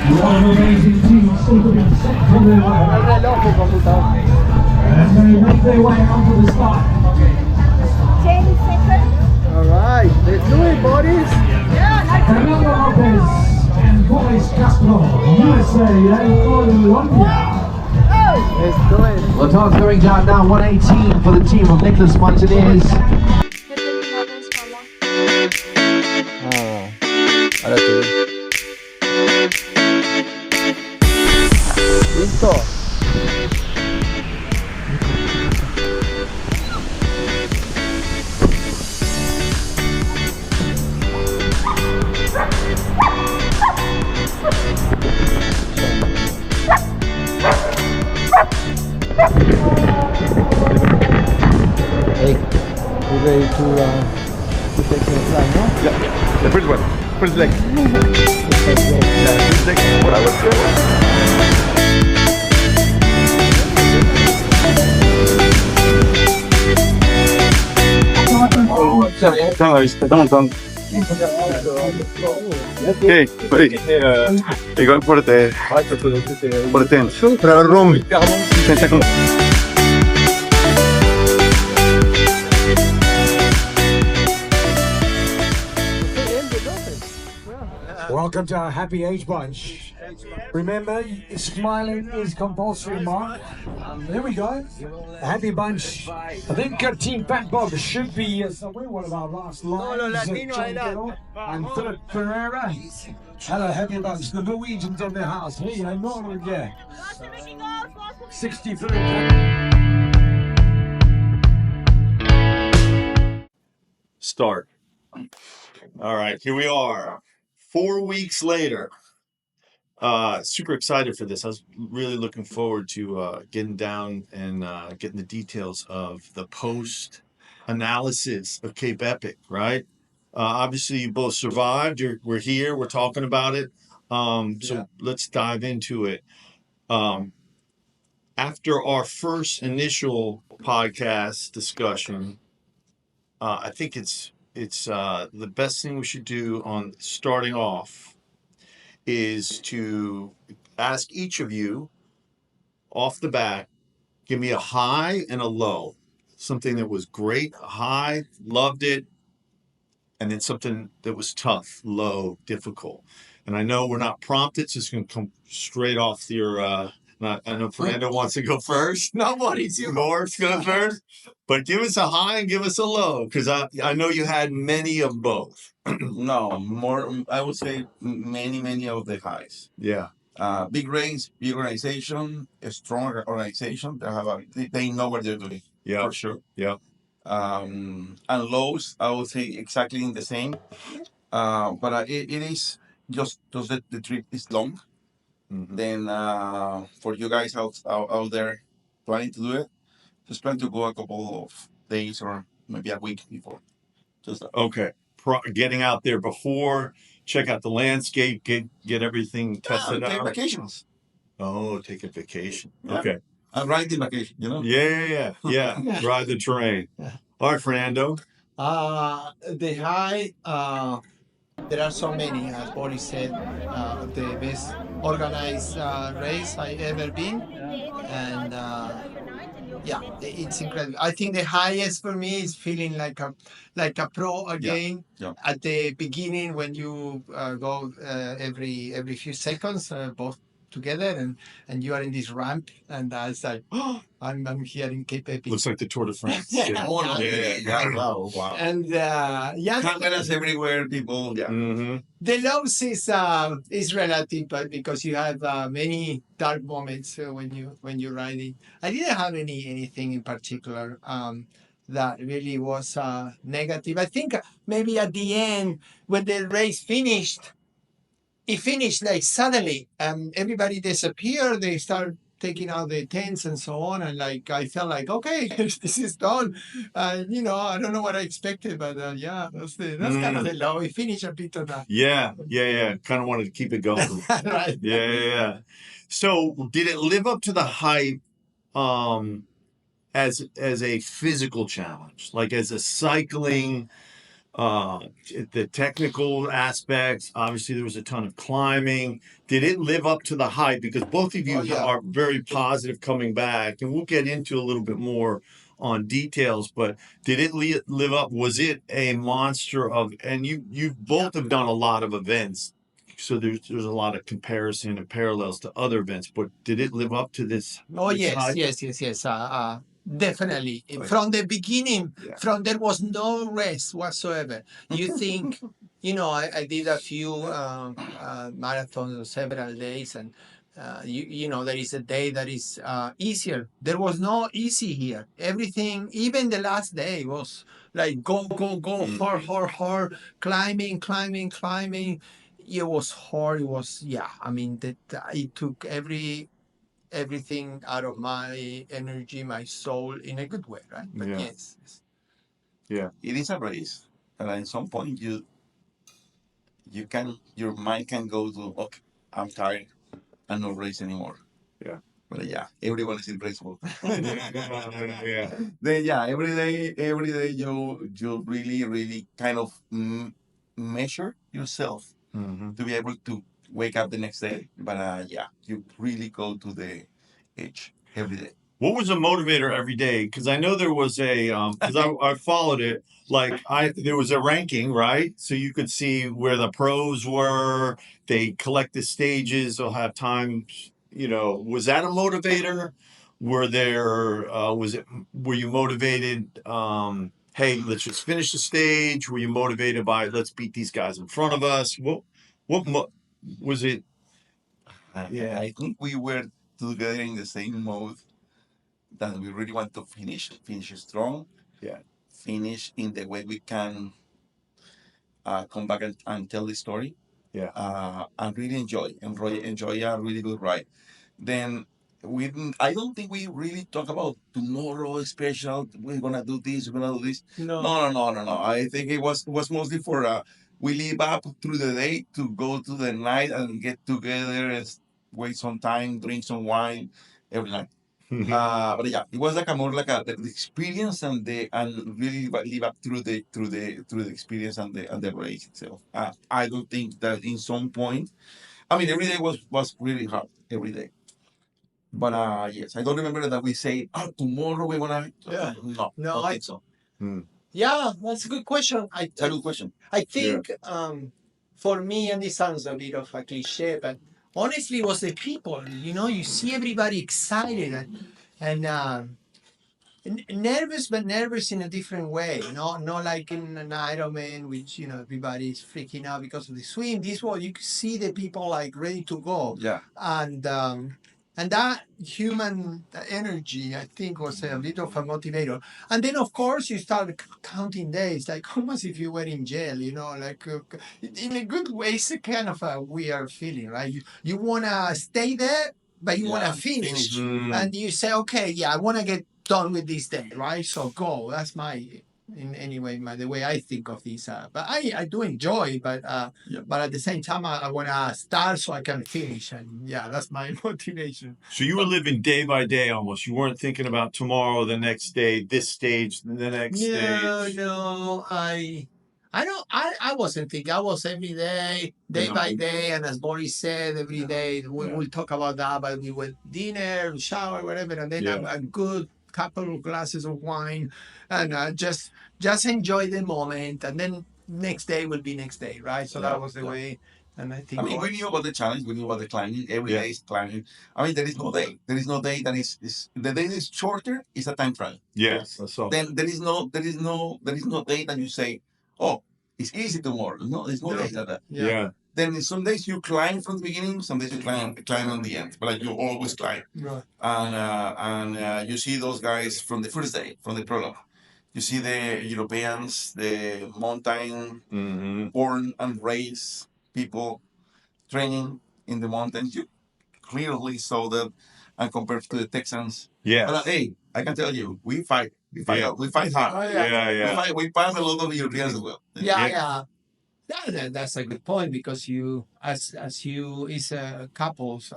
What an amazing team, still to be set for their way. And they make their way onto the start. 10 seconds. Alright, let's do it, Boris. Fernando and Boris Castro, USA and Colombia. Let's do it. The time's going down now, 1:18 for the team of Nicholas Martinez. Ahora sí. Listo. Hey, you ready to take the fly, no? Yeah, the first one, first leg. Yeah, first leg. What I was doing. Okay, buddy. Igual fuerte. Fuerte. Para el room. 10 seconds. Welcome to our happy age bunch. Remember, smiling is compulsory, Mark. There we go. A happy bunch. I think Team Fat Bob should be somewhere. One of our last lines. And Philip Pereira. Hello, happy bunch. The Norwegians in their house. Here, Norway, yeah. 60 Philip. Start. All right, here we are. 4 weeks later. Super excited for this. I was really looking forward to getting down and getting the details of the post analysis of Cape Epic, right? Obviously, you both survived. We're here. We're talking about it. So let's dive into it. After our first initial podcast discussion, I think it's the best thing we should do on starting off is to ask each of you off the bat, give me a high and a low. Something that was great, a high, loved it, and then something that was tough, low, difficult. And I know we're not prompted, so it's going to come straight off your, I know Fernando wants to go first. Nobody's here. Boris goes first. But give us a high and give us a low, because I know you had many of both. No, more. I would say many of the highs. Yeah. Big range, big organization, a strong organization. They know what they're doing. Yeah. For sure. Yeah. And lows, I would say exactly in the same. But it is just the trip is long. Mm-hmm. Then for you guys out there planning to do it, just plan to go a couple of days or maybe a week before. Just Okay. Getting out there before, check out the landscape, get everything tested take out. vacations. Oh, take a vacation. Yeah. Okay. Ride the vacation, you know? Yeah. Ride the train. All right, Fernando. The high, there are so many, as Boris said, the best organized race I ever been. And yeah, it's incredible. I think the highest for me is feeling like a pro again. Yeah. At the beginning when you go every few seconds, both together, and you are in this ramp, and it's like, oh, I'm here in Cape Epic. Looks like the Tour de France. Wow. And Cameras everywhere, people. Yeah. Mm-hmm. the lows is relative, but because you have many dark moments when you're riding. I didn't have anything in particular that really was negative. I think maybe at the end when the race finished, it finished like suddenly. Everybody disappeared. They start taking out the tents and so on, and like I felt like, okay, this is done. I don't know what I expected, but that's kind of the low. We finished a bit of that. Yeah. Kind of wanted to keep it going. Right. Yeah. So, did it live up to the hype as a physical challenge, like as a cycling uh, the technical aspects. Obviously, there was a ton of climbing. Did it live up to the hype? Because both of you are very positive coming back, and we'll get into a little bit more on details. But did it live up? Was it a monster of? And you both have done a lot of events, so there's a lot of comparison and parallels to other events. But did it live up to this? Oh this yes, hype? yes. Definitely. From the beginning, from there was no rest whatsoever. You think, I did a few marathons several days, and there is a day that is easier. There was no easy here. Everything, even the last day, was like go, hard, climbing. It was hard. It was, yeah. I mean, that it took everything out of my energy, my soul, in a good way, right? But yes. Yeah. It is a race, and at some point your mind can go to, okay, I'm tired, I'm not race anymore. Yeah. But yeah, everyone is in race mode. Yeah. Then yeah, every day you really kind of measure yourself to be able to wake up the next day. But yeah, you really go to the edge every day. What was a motivator every day? Because I know there was a because I followed it. Like there was a ranking, right? So you could see where the pros were. They collect the stages. They'll have times. Was that a motivator? Were you motivated? Hey, let's just finish the stage. Were you motivated by let's beat these guys in front of us? What was it? Yeah, I think we were together in the same mode that we really want to finish strong. Yeah. Finish in the way we can come back and tell the story. Yeah. And really enjoy a really good ride. Then I don't think we really talk about tomorrow special. We're gonna do this. We're gonna do this. No. No. I think it was mostly for we live up through the day to go to the night and get together and wait some time, drink some wine every night. But yeah, it was like more like the experience and really live up through the experience and the race itself. I don't think that in some point, I mean, every day was really hard every day. But yes, I don't remember that we say, tomorrow we're gonna. Yeah. No, I think so. Yeah, that's a good question. It's a good question. I think for me, and this sounds a bit of a cliche, but honestly, it was the people. You see everybody excited and nervous, but nervous in a different way. Not like in an Ironman, which everybody's freaking out because of the swim. This one, you could see the people like ready to go. Yeah. And that human energy, I think, was a bit of a motivator. And then, of course, you start counting days, like almost if you were in jail, like in a good way, it's a kind of a weird feeling, right? You want to stay there, but you want to finish. And you say, okay, yeah, I want to get done with this day, right? So go. That's the way I think of this. But I do enjoy, but at the same time, I want to start so I can finish. And yeah, that's my motivation. So you were living day by day almost. You weren't thinking about tomorrow, the next day, this stage, the next stage. No, I wasn't thinking. I was every day by day, and as Boris said, every day we'll talk about that. But we went dinner, shower, whatever, and then a good couple of glasses of wine, and just enjoy the moment. And then next day will be next day, right? So that was the way. And I think. I mean, we knew about the challenge. We knew about the climbing. Every day is climbing. I mean, there is no day. There is no day that is the day is shorter. Is a time trial. Yes. That's all. Then there is no day that you say, oh, it's easy tomorrow. No, there's no day like that. Yeah. Then some days you climb from the beginning, some days you climb on the end, but like you always climb. Right. And you see those guys from the first day, from the prologue. You see the Europeans, the mountain born and raised people training in the mountains. You clearly saw that, and compared to the Texans. Yeah. But hey, I can tell you, we fight hard. Oh, yeah. Yeah. We fight a lot of Europeans as well. Yeah. That's a good point because you, as you is a couples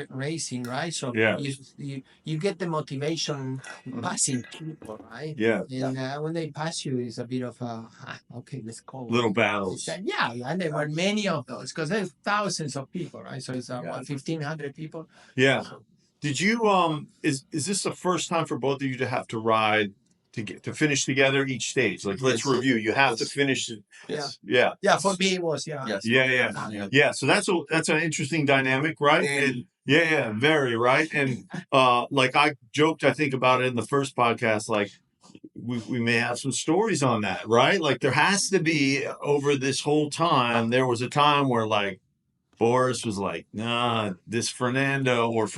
racing, right? So Yeah. you get the motivation passing people, right? Yeah. And when they pass you, it's a bit of a okay, let's go. Little battles. Yeah, and there were many of those because there's thousands of people, right? So it's 1,500 people. Yeah. Did you is this the first time for both of you to have to ride to finish together each stage? Like, let's review. You have to finish it. Yes. Yeah. Yeah, for me it was Yes. Yeah. So that's an interesting dynamic, right? And yeah, very right. And like I joked, I think about it in the first podcast, like we may have some stories on that, right? Like there has to be over this whole time, there was a time where like Boris was like, nah, this Fernando was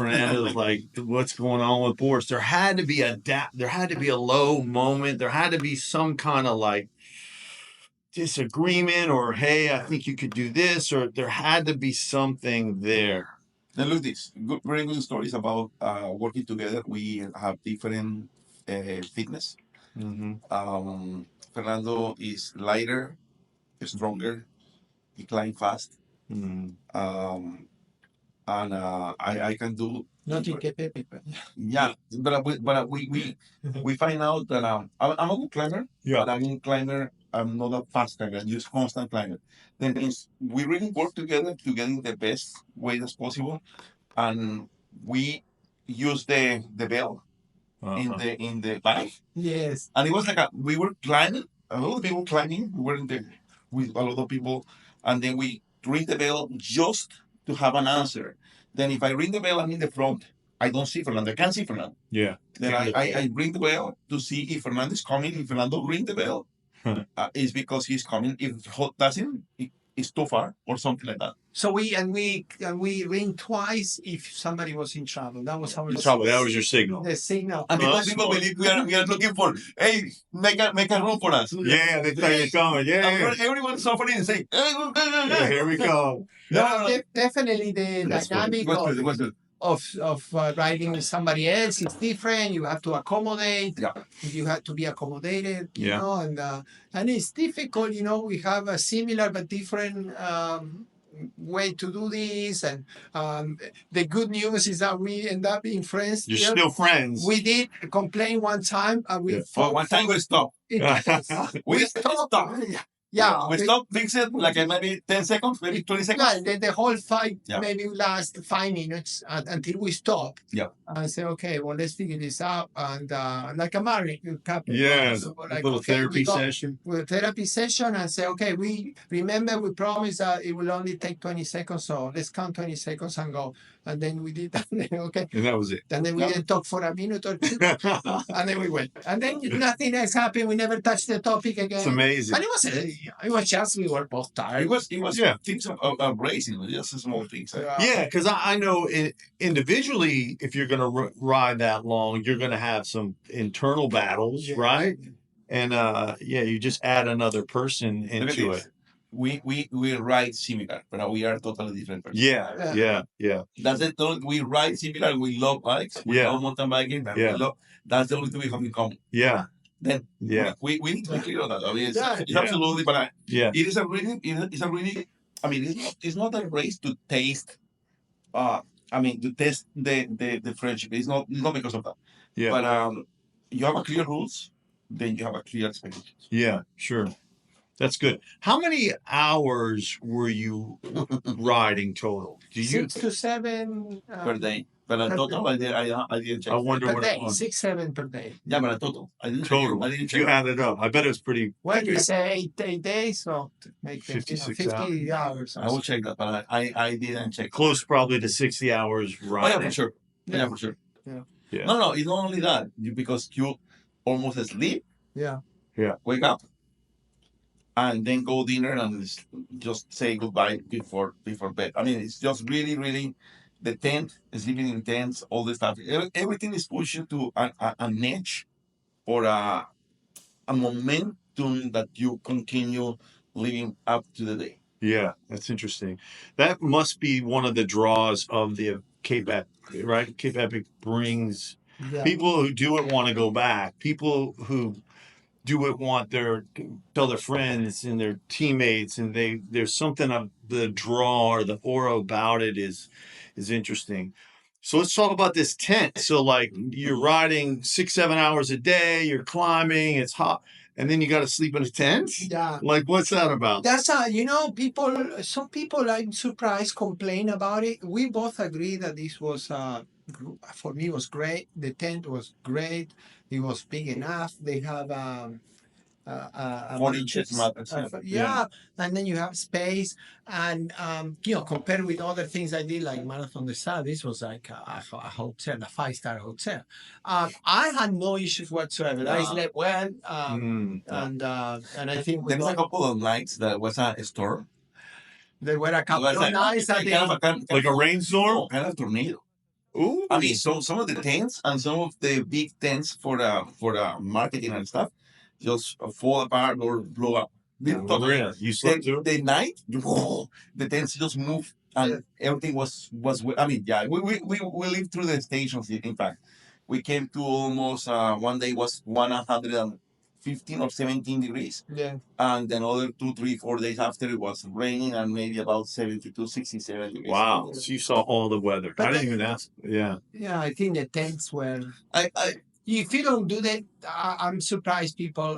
like, what's going on with Boris? There had to be there had to be a low moment. There had to be some kind of like disagreement or, hey, I think you could do this, or there had to be something there. Then look this, very good stories about working together. We have different fitness. Mm-hmm. Fernando is lighter, stronger, he climbs fast. Mm-hmm. And I can do not in Cape Epic, but yeah, but we find out that I'm a good climber. Yeah. But I'm a climber. I'm not a fast climber. I'm just constant climber. Then we really work together to get in the best way as possible, and we use the bell in the bike. yes, And it was like we were climbing, a lot of people climbing. We were in there with a lot of people, and then we ring the bell just to have an answer. Then if I ring the bell, I'm in the front. I don't see Fernando. I can't see Fernando. Yeah. Then I ring the bell to see if Fernando is coming. If Fernando ring the bell, it's because he's coming. If doesn't, it's too far or something like that. so we ring twice if somebody was in trouble. That was our Trouble. That was your signal. the signal. And because people believe we are looking for, hey, make a room for us. Yeah, they thought you're coming. Yeah. Everyone's suffering and saying, Yeah, here we go. Definitely the dynamic of riding with somebody else is different. You have to accommodate. Yeah. You have to be accommodated. You Yeah. know, and it's difficult. You know, we have a similar but different way to do this. And the good news is that we end up being friends. You're still friends. We did complain one time, and we For one time we stopped. We stopped. Yeah, we stopped, fix it like maybe 10 seconds, maybe 20 seconds. Yeah, the whole fight Yeah. maybe last 5 minutes until we stop. Yeah. And say, okay, well, let's figure this out. And like a married couple. Yeah, So, a like, little okay, therapy session. with a therapy session and say, okay, we promised that it will only take 20 seconds. So let's count 20 seconds and go. And then we did that. Okay. And that was it. And then we didn't talk for a minute or two. And then we went. And then nothing else happened. We never touched the topic again. It's amazing. And it was just we were both tired. It was Yeah. things of racing, just small things. Yeah, because I know individually, if you're going to ride that long, you're going to have some internal battles, right? And you just add another person into it. We ride similar, but we are totally different persons. Yeah. That's it. We ride similar. We love bikes. We love mountain biking. But we love. That's the only thing we have in common. Yeah. Then we need to be clear on that. I mean, it's absolutely, but it is a really. I mean, it's not a race to taste. To test the friendship. It's not because of that. Yeah. But you have a clear rules, then you have a clear expectations. Yeah, sure. That's good. How many hours were you riding total? 6 to 7 per day. But a total, I didn't check. I wonder per what day. it was. 6-7 per day. Yeah, but a total. I didn't Total. check. I didn't check. You added up. I bet it was pretty. Well, you say 8 days, so make 56 50 hours. I will check that, but I didn't check. Close probably to 60 hours Oh, riding. yeah, for sure. Yeah, for sure. Yeah. No, it's not only that. Because you almost sleep, Yeah. wake up, and then go dinner and just say goodbye before bed. I mean, it's just really, really the tent, sleeping in tents, all this stuff. Everything is pushed you to an edge or a momentum that you continue living up to the day. Yeah, that's interesting. That must be one of the draws of the Cape Epic, right? Cape Epic brings people who do it want to go back. People who tell their friends and their teammates, and there's something of the draw or the aura about it is interesting. So let's talk about this tent. So like you're riding 6-7 hours a day, you're climbing, it's hot, and then you got to sleep in a tent. Yeah. Like what's that about? That's some people I'm surprised complain about it. We both agree that this was for me was great. The tent was great. It was big enough. They have 4 inches mattress. yeah, and then you have space, and compared with other things I did like Marathon de Sal, this was like a hotel, a 5-star hotel. I had no issues whatsoever. I slept well, and I think There was a couple of nights that was a storm. there were a couple of nights that Like a rainstorm? Kind of tornado. Ooh. I mean, some of the tents and some of the big tents for the marketing and stuff just fall apart or blow up. You slept through? The night, the tents just moved and everything was. I mean, yeah, we lived through the stations. In fact, we came to almost one day was 115 or 17 degrees. Yeah. And another 2, 3, 4 days after it was raining and maybe about 72, 67 degrees. Wow. So you saw all the weather. But I didn't even ask. Yeah. Yeah, I think the tents were. I If you don't do that, I'm surprised people.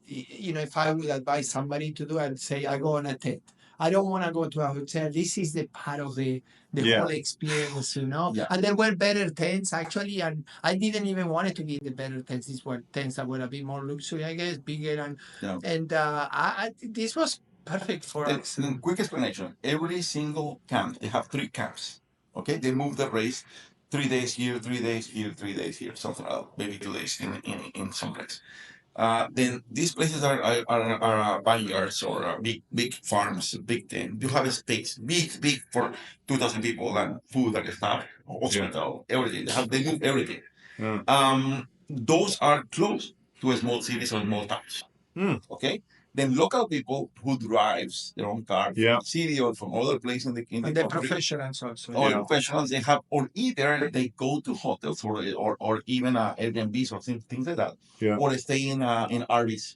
If I would advise somebody to do, I'd say I go on a tent. I don't want to go to a hotel. This is the part of the Yeah. whole experience, Yeah. And there were better tents actually, and I didn't even want to get the better tents. These were tents that were a bit more luxury, I guess, bigger, and this was perfect for us. Quick explanation. Every single camp, they have 3 camps. Okay, they move the race 3 days here, 3 days here, 3 days here, something like that. Maybe 2 days in some place. Then these places are vineyards or big farms, big thing. You have a space, big for 2,000 people and food and stuff, hospital, everything. They move everything. Yeah. Those are close to small cities or small towns. Okay. Then local people who drives their own car from the city or from other places in the And the country, professionals also. or professionals they have, or either they go to hotels or even Airbnbs or things like that, or they stay in RVs.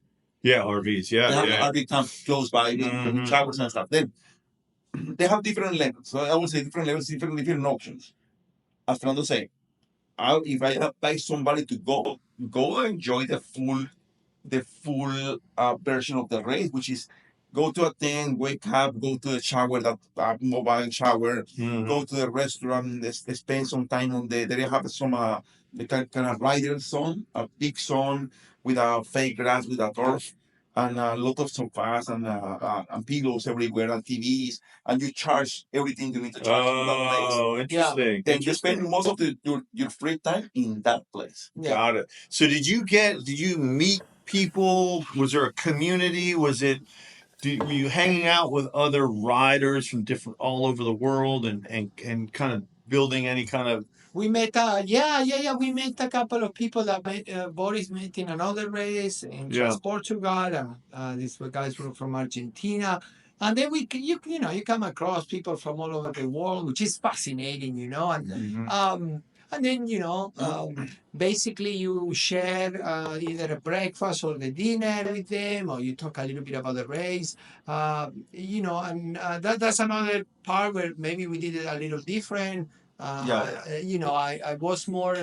Yeah, RVs. They have Yeah. an RV camp close by, with showers and stuff. Then they have different levels. So I would say different levels, different options. As Fernando say, if I advise somebody to go and enjoy the full version of the race, which is go to a tent, wake up, go to the shower, that mobile shower, go to the restaurant, spend some time on there. They have some the kind of rider zone, a big zone with a fake grass, with a turf, and a lot of sofas and pillows everywhere and TVs, and you charge everything you need to charge in that place. Oh, interesting. Then you spend most of your free time in that place. Got it. So did you meet people? Was there a community? Were you hanging out with other riders from all over the world and kind of building any kind of? We met, we met a couple of people that Boris met in another race in Portugal, and these guys were from Argentina. And then you come across people from all over the world, which is fascinating, and then, basically you share either a breakfast or the dinner with them, or you talk a little bit about the race, that's another part where maybe we did it a little different. I was more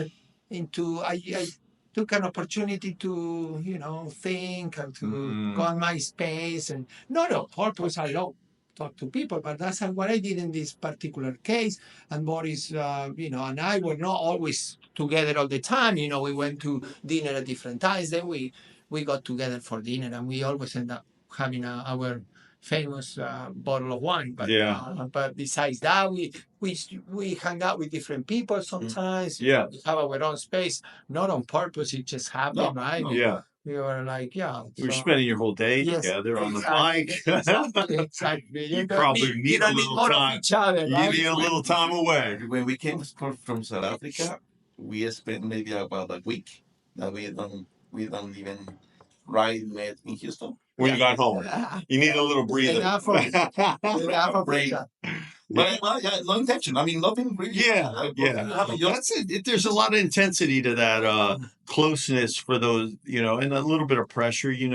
into, I took an opportunity to, think and to go on my space, and not on purpose. I love talk to people, but that's what I did in this particular case. And Boris, and I were not always together all the time. We went to dinner at different times. Then we got together for dinner, and we always end up having our famous bottle of wine. But besides that, we hang out with different people sometimes. Yeah. We have our own space, not on purpose. It just happened, right? Yeah. We were like, You're spending your whole day together on the bike. Exactly. You probably need a little time. Each other, You right? need a little time away. When we came from South Africa, we spent maybe about a week that we don't even ride met in Houston. When you got home, you need a little breather. Enough of break. But yeah, no intention. I mean, nothing really. Yeah. That's it. There's a lot of intensity to that closeness for those, and a little bit of pressure. You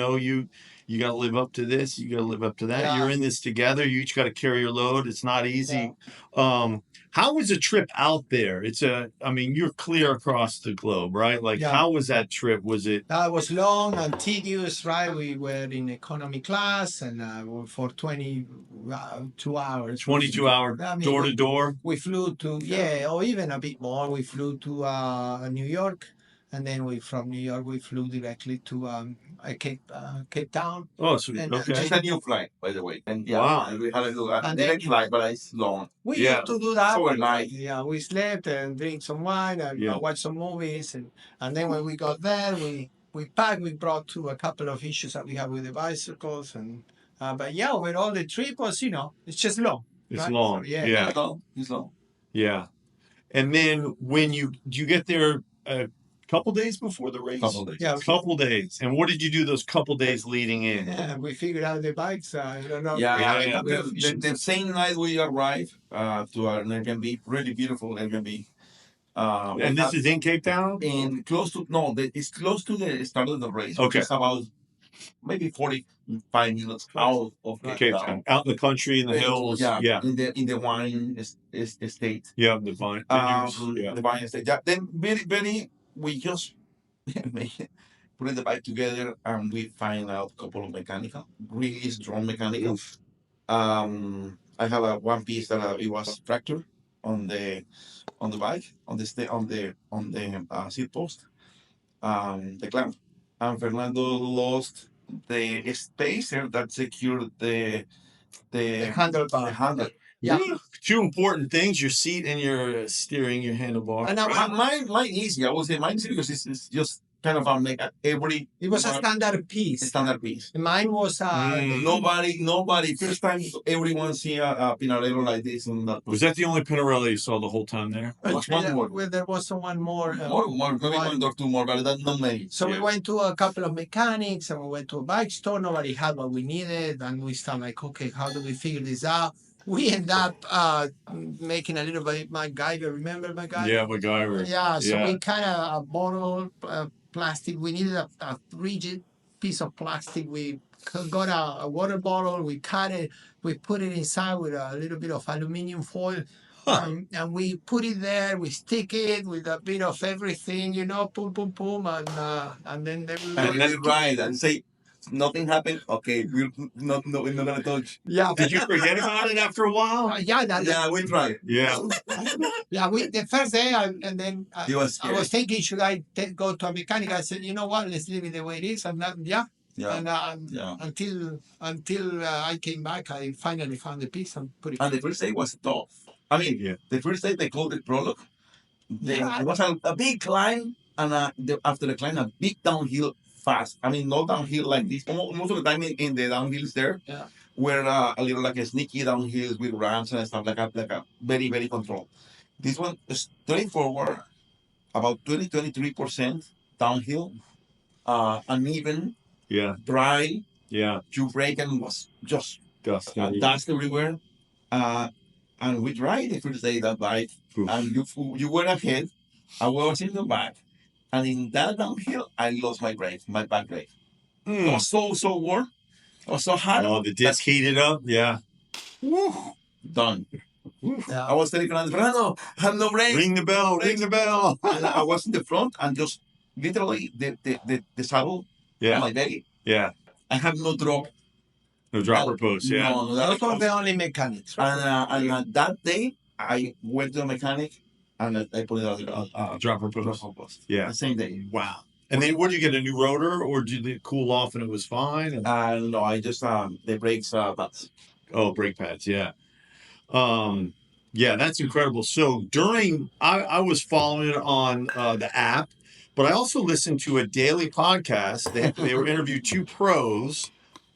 got to live up to this. You got to live up to that. Yeah. You're in this together. You each got to carry your load. It's not easy. How was the trip out there? You're clear across the globe, right? Like, Yeah. how was that trip? Was it? That was long and tedious, right? We were in economy class and for 22 hours. 22-hour door to door? We flew to, or even a bit more. We flew to New York, and then from New York, we flew directly to Cape Town. Oh, sweet. And, Okay. It's a new flight, by the way. And Wow. we had to do a And direct then- flight, but it's long. We Yeah. used to do that. Overnight. Yeah, we slept and drink some wine and watch some movies. And then when we got there, we packed. We brought to a couple of issues that we have with the bicycles. But yeah, overall, the trip was, it's just long. It's right? long. So, yeah. Yeah. It's long. Yeah. And then when you get there a couple days before the race? Couple days. Yeah. Couple days. And what did you do those couple days leading in? Yeah, we figured out the bikes. I don't know. Yeah. The same night we arrived to an Airbnb, really beautiful Airbnb. And this is in Cape Town? It's close to the start of the race. Okay. It's about maybe 45 minutes out of Cape Town. Out in the country, in the hills. Yeah. In the wine estate. Yeah, the vine. The wine estate. Yeah. Then we just put the bike together and we find out a couple of really strong mechanical. I have one piece that it was fractured on the bike, on the seat post, the clamp, and Fernando lost the spacer that secured the handlebar. The handle. Yeah. Two important things: your seat and your steering, your handlebar. And mine easy. I would say mine easy because it's just kind of every. It was a standard piece. Standard piece. Mine was Nobody. First time everyone see a Pinarello like this. And that Was that the only Pinarello you saw the whole time there? one more. Well, there was one more. Maybe one or two more, but that's not many. So we went to a couple of mechanics and we went to a bike store. Nobody had what we needed, and we started like, okay, how do we figure this out? We end up making a little bit MacGyver. Remember MacGyver? Yeah, MacGyver. Yeah. So we kind of a bottle plastic. We needed a rigid piece of plastic. We got a water bottle. We cut it. We put it inside with a little bit of aluminum foil. And we put it there. We stick it with a bit of everything, boom, boom, boom, and then we ride and say nothing happened. Okay, we're not gonna touch. Yeah. Did you forget about it after a while? We tried. Yeah. Yeah, we the first day, and then It was I was thinking, should I go to a mechanic? I said, you know what, let's leave it the way it is, and until I came back, I finally found the piece and put it. And the first day was tough. I mean, the first day they called it prologue. It was a big climb, and after the climb, a big downhill fast. I mean, not downhill like this. Most of the time in the downhills there, were a little like a sneaky downhills with ramps and stuff like a very, very controlled. This one is straightforward, about 23% downhill, uneven, dry. Yeah. You brake and was just dust everywhere. And we tried the first day that bike, and you were ahead, I was in the back, and in that downhill, I lost my back brake. It was so warm, it was so hot. Oh, the disc heated up, Woo, done. I was telling Fernando, I have no brakes. Ring the bell. I was in the front and just literally the saddle on my belly. Yeah. I have no drop. No dropper post, yeah. No, Those were the only mechanics. Right? And that day, I went to the mechanic and I put it on a dropper post. Yeah. The same day. Wow. And then what, did you get a new rotor, or did it cool off and it was fine? No, I just, the brakes pads. Oh, brake pads, yeah. Yeah, that's incredible. So I was following it on the app, but I also listened to a daily podcast. They were interviewed two pros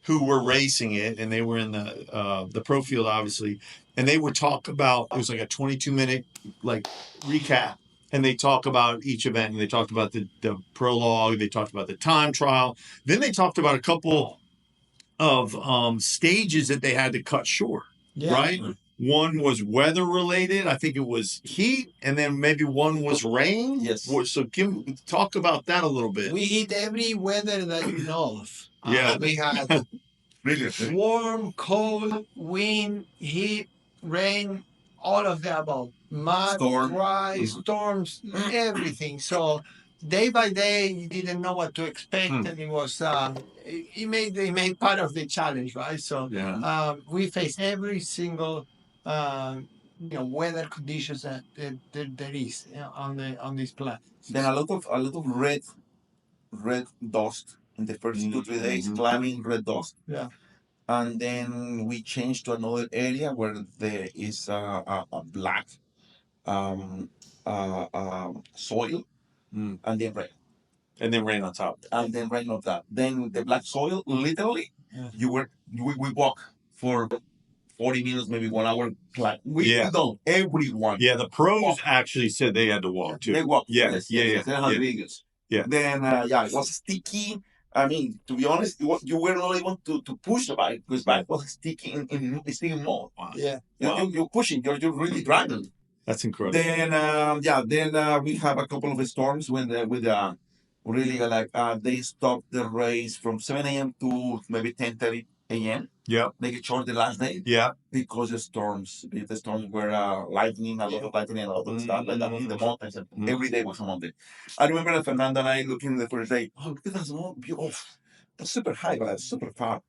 who were racing it, and they were in the pro field, obviously, and they would talk about, it was like a 22-minute like recap, and they talk about each event, and they talked about the prologue, they talked about the time trial, then they talked about a couple of stages that they had to cut short, right? one was weather related. I think it was heat, and then maybe one was rain. Yes. So talk about that a little bit. We hit every weather that you know of. Yeah. We had Really. warm, cold, wind, heat, rain, all of the above. Mud, Storm. dry, storms, everything. So day by day, you didn't know what to expect, and it was it made part of the challenge, right? So Yeah. we faced every single weather conditions that there is on this planet. Then a lot of red dust in the first 2 3 days, climbing red dust. Yeah. And then we changed to another area where there is a black soil, and then rain. And then rain on top. And then rain on that. Then the black soil, literally, we walk for 40 minutes, maybe 1 hour. We don't. Everyone. Yeah, the pros actually said they had to walk too. They walk. Yeah. They have videos. Yeah. Then it was sticky. I mean, to be honest, you were not able to push the bike because bike was sticky in sticky mode. Wow. Yeah. You're pushing. You're really driving. That's incredible. Then we have a couple of storms when really they stopped the race from 7 a.m. to maybe 10:30 a.m. Yeah. Make it short the last day. Yeah. Because the storms were lightning, a lot of lightning, and a lot of stuff like that in the mountains. And every day was a Monday. I remember that Fernando and I looking the first day. Oh, look at that small view. Oh, that's super high, but that's super far.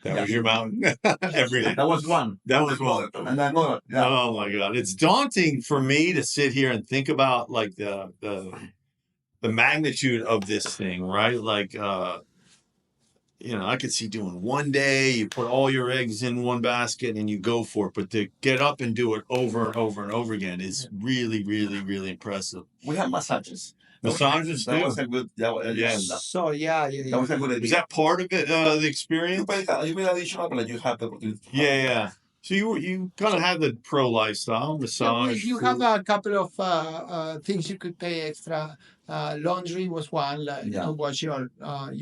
That was your mountain every day. That was one. That was one. And another. Yeah. Oh my God. It's daunting for me to sit here and think about like the magnitude of this thing, right? Like I could see doing one day, you put all your eggs in one basket and you go for it. But to get up and do it over and over and over again is really, really, really impressive. We have massages. Massages That too. was a good. That was a good idea. Is that part of it? The experience? You pay additional, but you have the opportunity. Yeah. So you kind of have the pro lifestyle massage. You have a couple of things you could pay extra. Laundry was one, to wash your and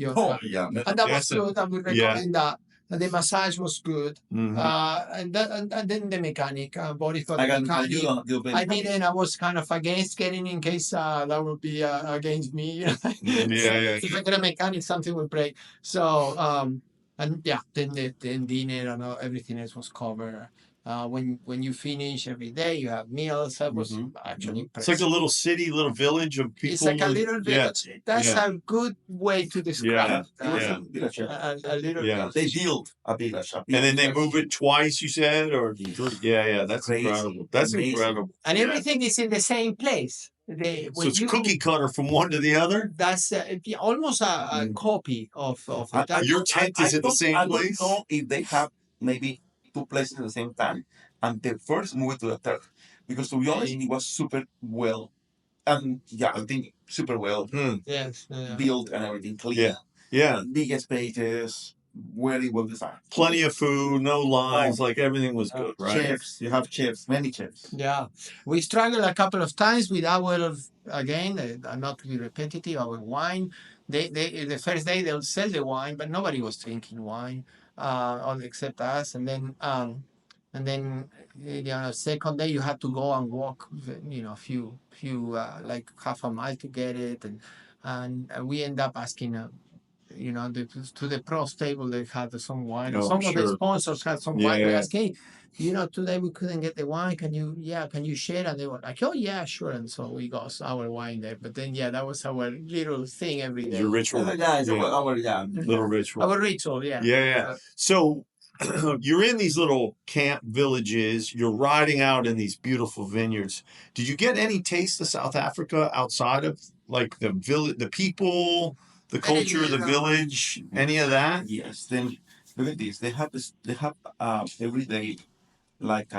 that was good. I would recommend that. And the massage was good. And then the mechanic, Boris got the mechanic. I didn't. I was kind of against getting in case that would be against me. If I get a mechanic, something would break. So then dinner and everything else was covered. When you finish every day, you have meals. That was actually impressive. It's like a little city, little village of people. It's like a little village. That's a good way to describe it. A little village. They build a village. And then they move it twice, you said? Or that's crazy. Incredible. That's amazing. Incredible. And everything is in the same place. So it's cookie cutter from one to the other? That's almost a copy of it. Your tent is at the same place? I don't know if they have maybe 2 places at the same time, and the first moved to the third, because to be honest, it was super well, and I think super well built and everything clean. Big spaces, very well designed. Plenty of food, no lines, like everything was good, right? Chefs, you have chefs, many chefs. Yeah, we struggled a couple of times with our not to be repetitive, our wine. They the first day they'll sell the wine, but nobody was drinking wine. Except us, and then second day you had to go and walk, a few like half a mile to get it, and we end up asking, to the pros table they had some wine. Some of the sponsors had some wine. We asked, hey, today we couldn't get the wine. Can you share? And they were like, oh yeah, sure. And so we got our wine there. But then that was our little thing every day. Your ritual. Little ritual. Our ritual, Yeah. So you're in these little camp villages. You're riding out in these beautiful vineyards. Did you get any taste of South Africa outside of like the village, the people, the culture, the village, any of that? Yes. Then look at this. They have every day like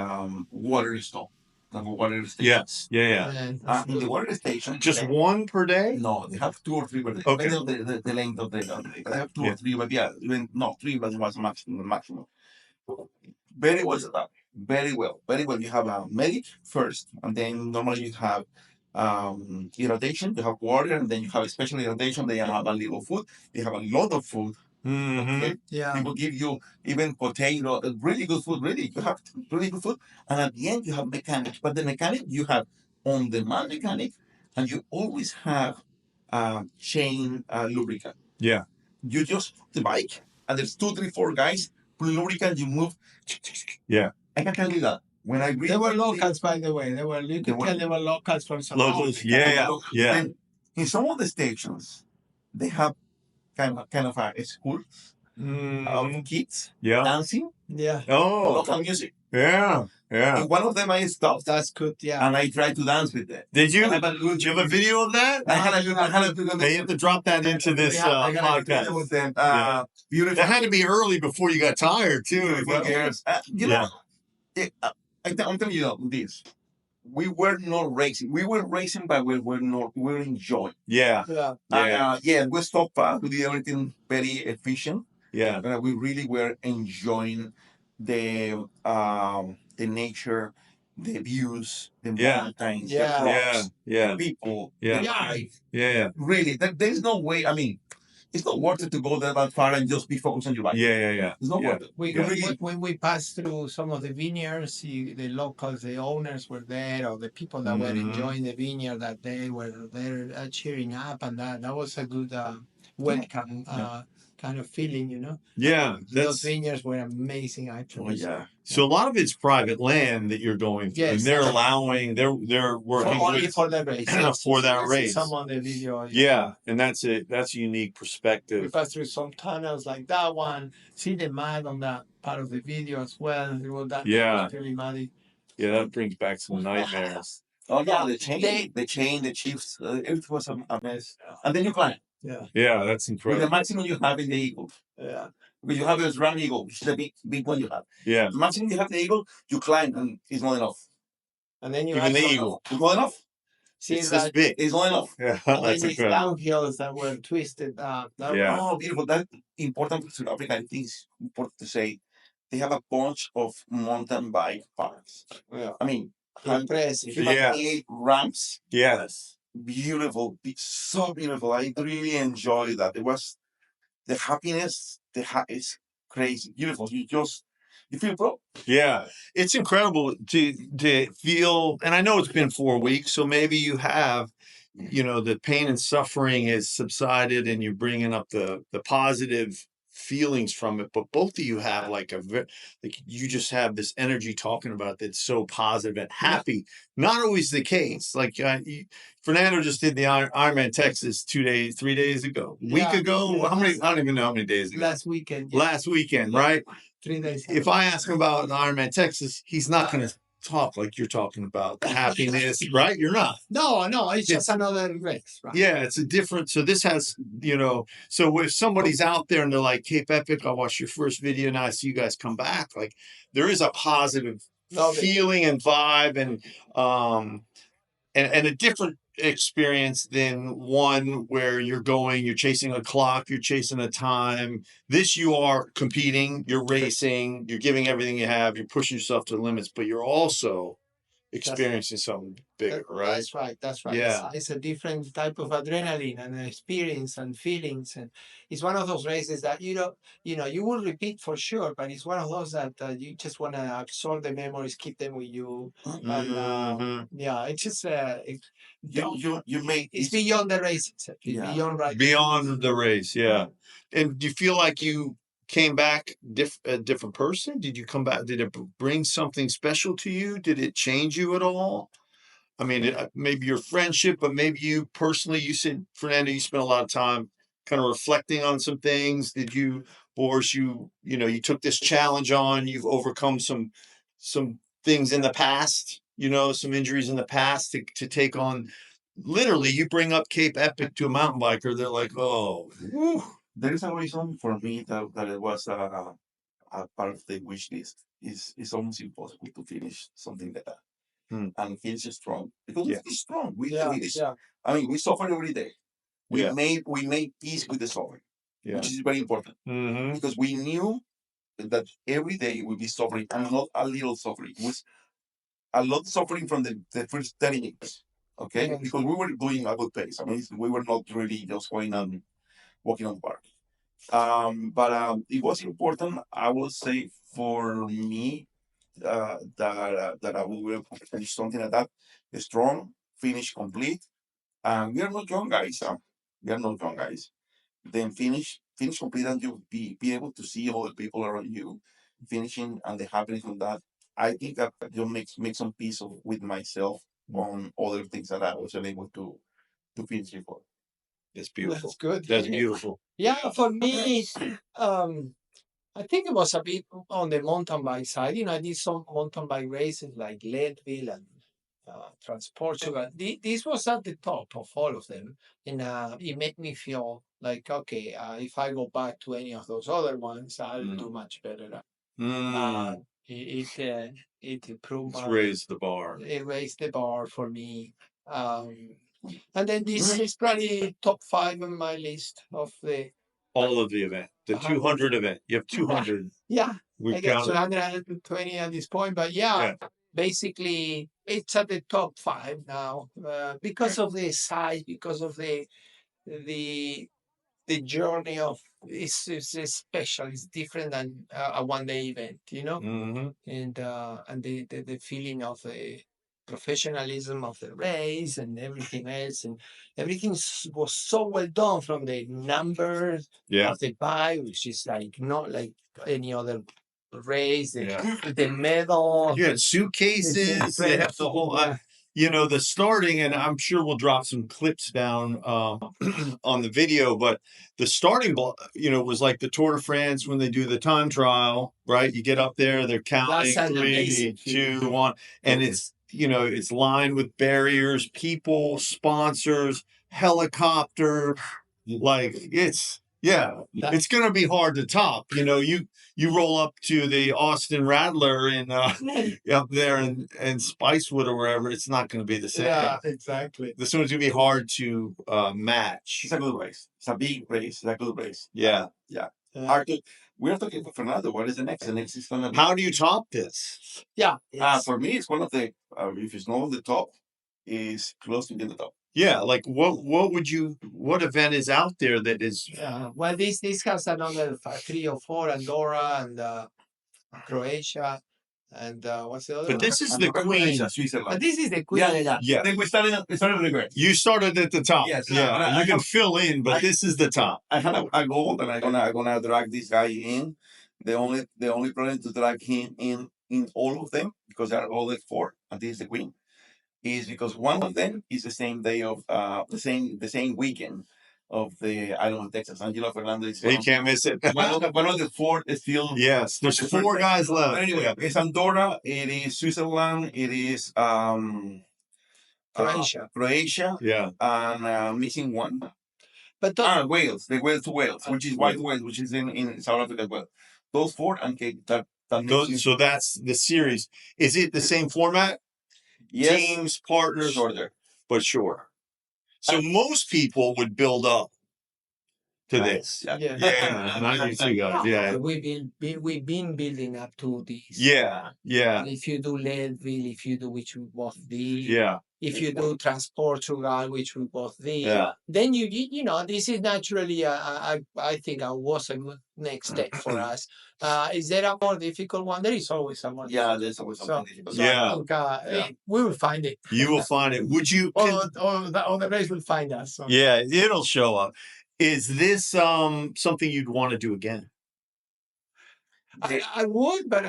water stop. Like water station. Yes. Yeah. In the water station. Just one per day? No, they have 2 or 3 per day. Okay. Depending on the length of the day. They have 2 or 3, but even 3 was maximum. Very well set up. Very well. You have a medic first, and then normally you have irrigation. You have water, and then you have special irrigation. They have a little food. They have a lot of food. Mm-hmm. Okay? Yeah. People give you even potato, really good food, really. You have really good food. And at the end, you have mechanic. But the mechanic, you have on-demand mechanic, and you always have chain lubricant. Yeah. You just put the bike, and there's 2, 3, 4 guys, put lubricant, you move. Yeah. I can tell you that. When I They were locals, by the way. You could tell they were locals from South Locals. Africa. Yeah. And in some of the stations, they have kind of a school of kids Yeah. dancing Yeah. Oh. local music. Yeah. Yeah. In one of them, I stopped That's good. Yeah. and I tried to dance with them. Did you? I have a good- Do you have a video of that? I had a good. Hey, you have to drop that into this I got a good podcast. video with them. Yeah. Beautiful. That had to be early before you got tired too. Beautiful girls. You know, I'm telling you this. We were not racing. We were racing, but we were enjoying. Yeah. Yeah. Yeah, we stopped. We did everything very efficient. Yeah. But we really were enjoying the nature, the views, the Yeah. mountains, Yeah. the rocks, Yeah. the people, Yeah. the life. Yeah. Really, there's no way. I mean, it's not worth it to go that far and just be focused on your life. Yeah. It's not Yeah. worth it. When we passed through some of the vineyards, the locals, the owners were there, or the people that were Mhm. enjoying the vineyard that day were there cheering up, and that was a good welcome kind of feeling, you know. Yeah. Those vineyards were amazing, actually. Oh yeah. So a lot of it's private land that you're going through, and Yes. they're allowing, they're working Only with, for the race. for that race. Some on the video. Yeah, and that's a unique We perspective. passed through some tunnels like that one. See the mud on that part of the video as well. That Yeah. was really muddy. Yeah, that brings back some nightmares. Oh no, Yeah, the chain, the chiefs, it was a mess. And then you climb Yeah. Yeah, that's with the incredible. maximum you have in the eagle. Yeah. Because you have this round eagle, which is the big one you have. Yeah, The maximum you have the eagle, you climb, and it's not enough. And then you even have the to eagle. It's not enough. see It's this that. big. It's not enough. Yeah, And then that's these incredible. downhills that were twisted. Yeah. Oh, beautiful. That's important for South Africa. I think it's important to say they have a bunch of mountain bike parks. Yeah. I mean, Impressive. Yeah. 8 ramps. Yes. Beautiful. So beautiful. I really enjoyed that. It was the happiness. It's crazy. Beautiful. You feel proud. Yeah, it's incredible to feel, and I know it's been 4 weeks, so maybe you have, the pain and suffering has subsided, and you're bringing up the positive feelings from it. But both of you have like you just have this energy talking about that's so positive and happy. Not always the case. Like Fernando just did the Ironman Texas 3 days ago, week Yeah. ago. How many? I don't even know how many days ago. Last weekend. Yeah. Last weekend, right? 3 days. If I ask him about Ironman Texas, he's not going to talk like you're talking about the happiness, right? You're not. No, it's just another race, right? Yeah, it's a different. So this has, so if somebody's out there and they're like, Cape Epic, I watched your first video, now I see you guys come back. Like there is a positive feeling and vibe and a different experience than one where you're chasing a clock, you're chasing a time. This, you are competing, you're racing, you're giving everything you have, you're pushing yourself to the limits, but you're also experiencing something bigger, right? That's right. Yeah. It's a different type of adrenaline and experience and feelings, and it's one of those races that you will repeat for sure, but it's one of those that you just want to absorb the memories, keep them with you, and it's just it's beyond the race itself. It's beyond the race. Yeah. And do you feel like you came back a different person? Did you come back? Did it bring something special to you? Did it change you at all? I mean, maybe your friendship, but maybe you personally, you said, Fernando, you spent a lot of time kind of reflecting on some things. Did you, Boris, you took this challenge on, you've overcome some things in the past, some injuries in the past to take on, literally, you bring up Cape Epic to a mountain biker, they're like, oh, whew. There is a reason for me that it was a part of the wish list. It's almost impossible to finish something like that and finish strong because it's strong. We I mean, we suffer every day. We made peace with the suffering, which is very important because we knew that every day we would be suffering and not a little suffering. It was a lot of suffering from the first 30 minutes. Okay, because we were doing a good pace. I mean, we were not really just going on walking on the park. But it was important, I would say, for me, that I will finish something like that strong, finish complete. We are not young guys. We are not young guys. Then finish complete, and you be able to see all the people around you finishing and the happiness from that. I think that you make some peace with myself on other things that I wasn't able to finish before. That's beautiful. That's good. That's beautiful. Yeah, for me, I think it was a bit on the mountain bike side. I did some mountain bike races like Leadville and Transportugal. This was at the top of all of them, and it made me feel like, okay, if I go back to any of those other ones, I'll do much better. It improved Let's my, raise the bar. it raised the bar for me. And then this is probably top 5 on my list of the All of the event, the 200 event. You have 200. yeah. We I guess counted. 220 at this point, but yeah, basically it's at the top 5 now because of the size, because of the the journey of it's special. It's different than a 1 day event, Mm-hmm. and the feeling of the professionalism of the race and everything else, and everything was so well done from the numbers Yeah. of the bike, which is like not like any other race. Yeah. The medal. You had suitcases. They have the whole. The starting, and I'm sure we'll drop some clips down on the video, but the starting block, was like the Tour de France when they do the time trial, right? You get up there, they're counting That's an 3, amazing 2, 1, and it's lined with barriers, people, sponsors, helicopter, like it's gonna be hard to top. You roll up to the Austin Rattler in up there in Spicewood or wherever, it's not going to be the same. Yeah, exactly. This one's going to be hard to match. It's a good race. It's a big race. It's a good race. Yeah. Arthur, we're talking about Fernando. What is the next? The next is gonna be. How do you top this? Yeah. For me, it's one of the. If it's not the top, is close to being the top. Yeah, like what event is out there that is? Well, this has another 3 or 4: Andorra and Croatia, and what's the other But one? this is the queen. Switzerland. But this is the queen. Yeah. I think we started with the great. You started at the top. Yes. Yeah. You can fill in, but this is the top. I had a goal that I'm gonna drag this guy in. The only problem to drag him in all of them, because there are all the 4, and this is the queen, is because one of them is the same day of the same weekend of the Island of Texas. Angelo Fernando is You can't miss it. one of the 4 is still. Yes, there's 4 guys left. But anyway, it's Andorra, it is Switzerland, it is Croatia, Yeah. and missing one. But Wales, the Wales to Wales, which is White Wales, which is in South Africa as well. Those 4 and that So that's the series. Is it the same format? yes, Teams, partners, order. but sure. So most people would build up to this. yeah. Not you two guys. Yeah. We've been building up to this. Yeah. If you do Leadville, if you do, which we both did. Yeah. If you do Transportugal, which we both did, Yeah. then this is naturally I think was a good next step for us. Is there a more difficult one? There is always a more. Yeah, there's always something difficult. Yeah. I think, we will find it. You will find it. Would you? or the race will find us. So. Yeah, it'll show up. Is this something you'd want to do again? I would, but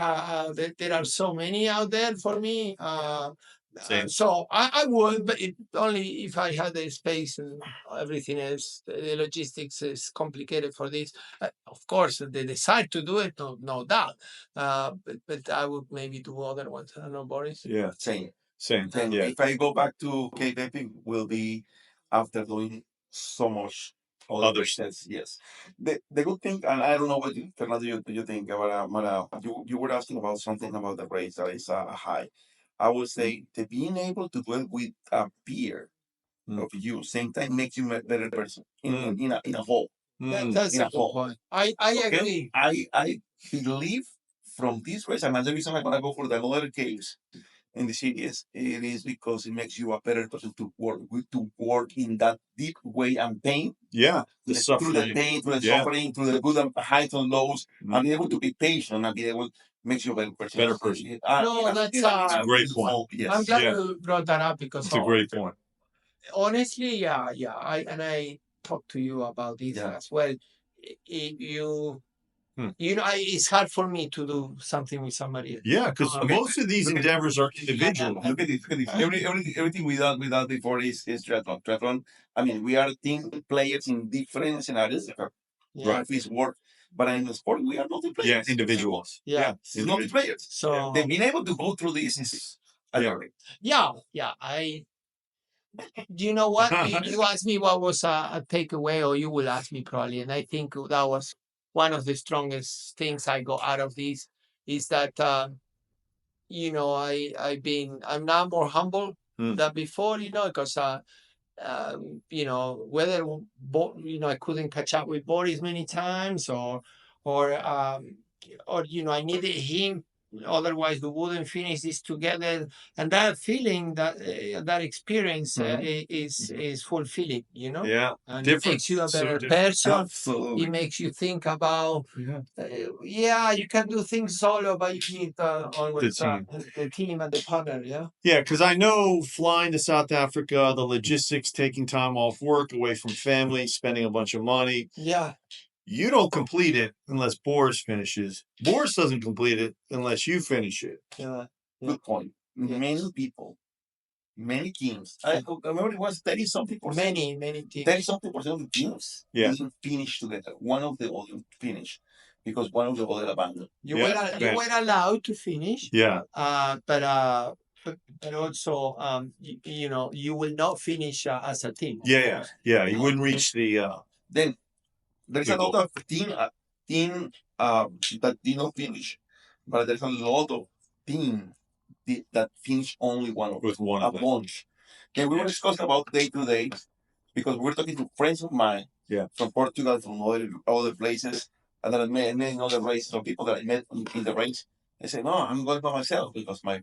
there are so many out there for me. Same. So I would, but only if I had the space and everything else. The logistics is complicated for this. Of course, they decide to do it, no doubt. But I would maybe do other ones. I don't know, Boris. Yeah. Same. Yeah. If I go back to Cape Epic, will be after doing so much other steps. Yes. The good thing, and I don't know what Fernando you think about. You were asking about something about the race that is high. I would say that being able to do it with a peer of you, same time, makes you a better person in a whole. That's a good point. I agree. I believe from this race, and the reason I'm gonna go for the other caves, in the series, it is because it makes you a better person to work in that deep way and pain. Yeah. The Through the suffering. pain, through the Yeah. suffering, through the good and highs and lows, Mhm. and be able to be patient and be able makes you a better person. Better person. No, that's a great point. Yes. I'm glad Yeah. you brought that up because It's a great point. honestly, yeah. I talked to you about this Yeah. as well. You Hmm. it's hard for me to do something with somebody else. Yeah, because Okay. most of these endeavors are individual. Look at this. Look at this. Everything we done before is triathlon. Triathlon. I mean, we are team players in different scenarios. Yeah. Life is work, but in the sport we are not the Yeah, players. individuals. Yeah. It's not the players. So They've been able to go through this is adorable. yeah. Do you know what? You asked me what was a takeaway, or you will ask me probably, and I think that was one of the strongest things I got out of this is that I'm now more humble Hmm. than before, because whether I couldn't catch up with Boris many times, or I needed him. Otherwise, we wouldn't finish this together. And that feeling, that experience, is fulfilling. Yeah. And it Different. makes you a So better different. person. It Absolutely. makes you think about, you can do things solo, but you need always the team and the partner. Yeah. Yeah, because I know flying to South Africa, the logistics, taking time off work, away from family, spending a bunch of money. Yeah. You don't complete it unless Boris finishes. Boris doesn't complete it unless you finish it. Yeah. Good point. Yeah. Many people, many teams. I remember it was 30 something percent. Many teams. 30 something percent of the teams Yeah. didn't finish together. One of the other finished because one of the other abandoned. You Yeah, were allowed to finish. Yeah. But also you will not finish as a team. Yeah. You wouldn't reach the. Then there's a Good lot of team that did not finish, but there's a lot of team that finish only one of With one a of them. bunch. And we were discussing about day to day because we're talking to friends of mine from Portugal, from other places, and then I met in other races, some people that I met in the race. I say, no, I'm going by myself because my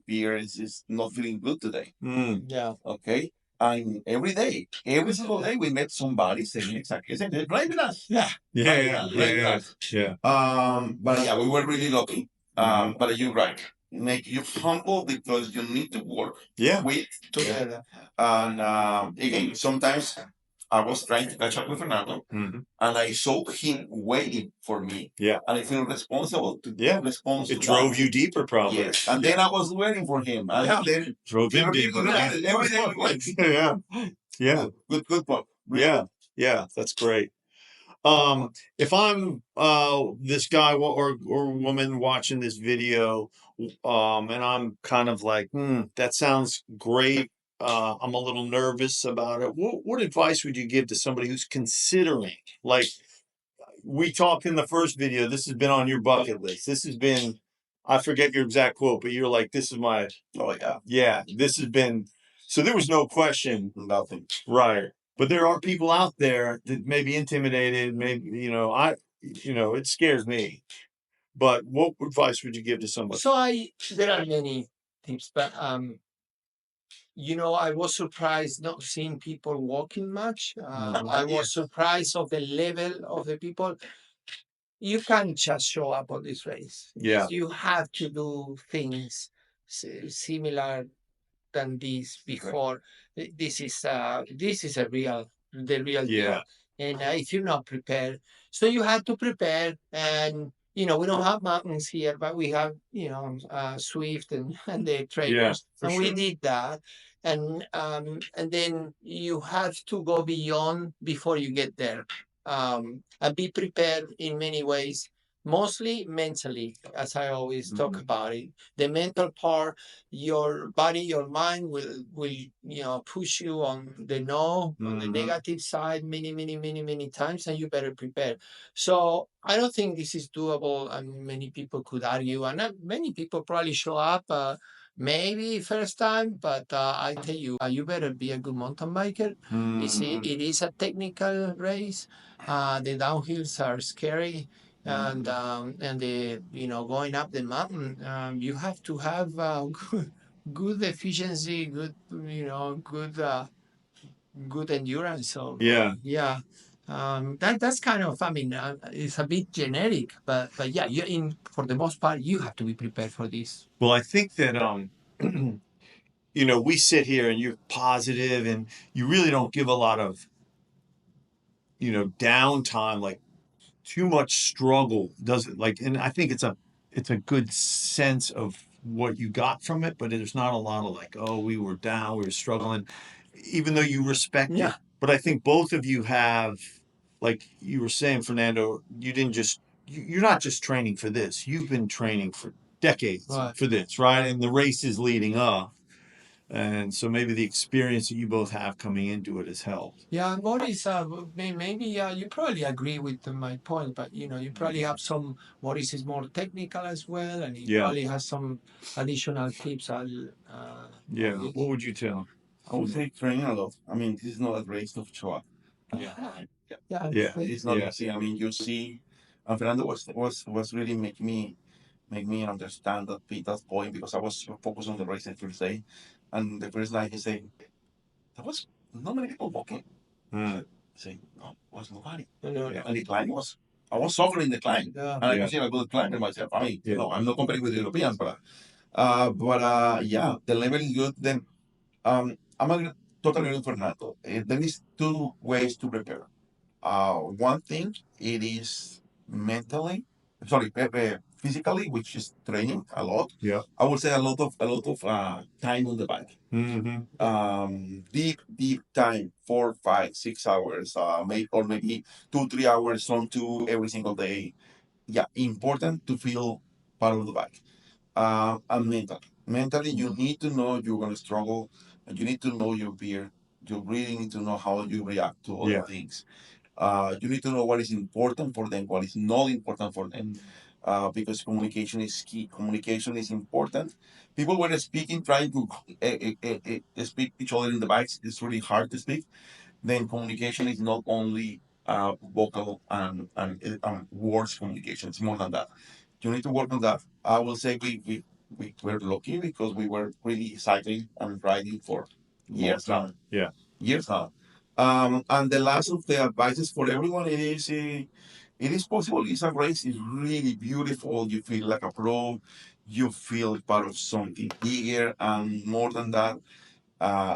peer is not feeling good today. Mm. Yeah. Okay. And every every single day, we met somebody saying exactly the same. They're blaming us. Yeah. Blaming us. Yeah. But yeah, we were really lucky. But you're right. Make you humble because you need to work Yeah. with Together. And again, sometimes I was trying to catch up with Fernando, Mhm. and I saw him waiting for me. Yeah. And I feel responsible to respond. It drove you deeper, probably. Yes. And then I was waiting for him. And then Drove him deeper. every day we went. Yeah. Yeah. Good point. Yeah. That's great. If I'm this guy or woman watching this video, and I'm kind of like, that sounds great. I'm a little nervous about it. What advice would you give to somebody who's considering? Like we talked in the first video, this has been on your bucket list. This has been, I forget your exact quote, but you're like, this is my, this has been. So there was no question. Nothing. Right. But there are people out there that may be intimidated. Maybe, it scares me. But what advice would you give to somebody? So there are many tips, but I was surprised not seeing people walking much. I was surprised of the level of the people. You can't just show up on this race. Yeah. You have to do things similar than this before. This is the real Yeah. deal. And if you're not prepared, so you have to prepare. And we don't have mountains here, but we have Swift and the trailers, and we did that. And then you have to go beyond before you get there, and be prepared in many ways. Mostly mentally, as I always talk about it. The mental part, your body, your mind will push you on the on the negative side many times, and you better prepare. So I don't think this is doable, and many people could argue, and many people probably show up maybe first time, but I tell you, you better be a good mountain biker. You see, it is a technical race. The downhills are scary. and the going up the mountain, you have to have good efficiency, good good endurance. So Yeah. yeah, that's kind of, I mean, it's a bit generic, but yeah, for the most part you have to be prepared for this. Well, I think that we sit here and you're positive and you really don't give a lot of downtime, like too much struggle doesn't like, and I think it's a good sense of what you got from it, but there's not a lot of like, oh, we were down, we were struggling, even though you respect Yeah. it. But I think both of you have, like you were saying, Fernando, you didn't just you're not just training for this, you've been training for decades Right. for this, right? And the race is leading up. And so maybe the experience that you both have coming into it has helped. Yeah, and Boris, maybe you probably agree with my point, but you probably have some. Boris is more technical as well, and he Yeah. probably has some additional tips. Yeah. What would you tell? I would say training a lot. I mean, this is not a race to show up. Yeah. Yeah. Yeah. It's not Yeah. easy. I mean, you see, and Fernando was really make me understand that point, because I was focused on the race the first day, and the first night he said there was not many people walking. I say no, was nobody. Yeah. And the climb I was suffering the climb, Yeah. and I Yeah. consider a good climber myself. I mean, Yeah. no, I'm not competing with the Europeans, but yeah, the level is good. Then totally agree with Fernando. There is two ways to prepare. One thing, it is physically, which is training a lot. Yeah. I would say a lot of time on the bike. Mm-hmm. Deep time, 4, 5, 6 hours, maybe 2, 3 hours on two every single day. Yeah, important to feel part of the bike. And mentally, you need to know you're gonna struggle, and you need to know your fear. You really need to know how you react to other Yeah. things. You need to know what is important for them, what is not important for them, because communication is key. Communication is important. People were speaking, trying to speak each other in the bikes. It's really hard to speak. Then communication is not only vocal and words communication. It's more than that. You need to work on that. I will say we were lucky because we were really cycling and riding for years now. Yeah. Years now. And the last of the advices for everyone, it is possible. It's a race. It's really beautiful. You feel like a pro. You feel part of something bigger, and more than that,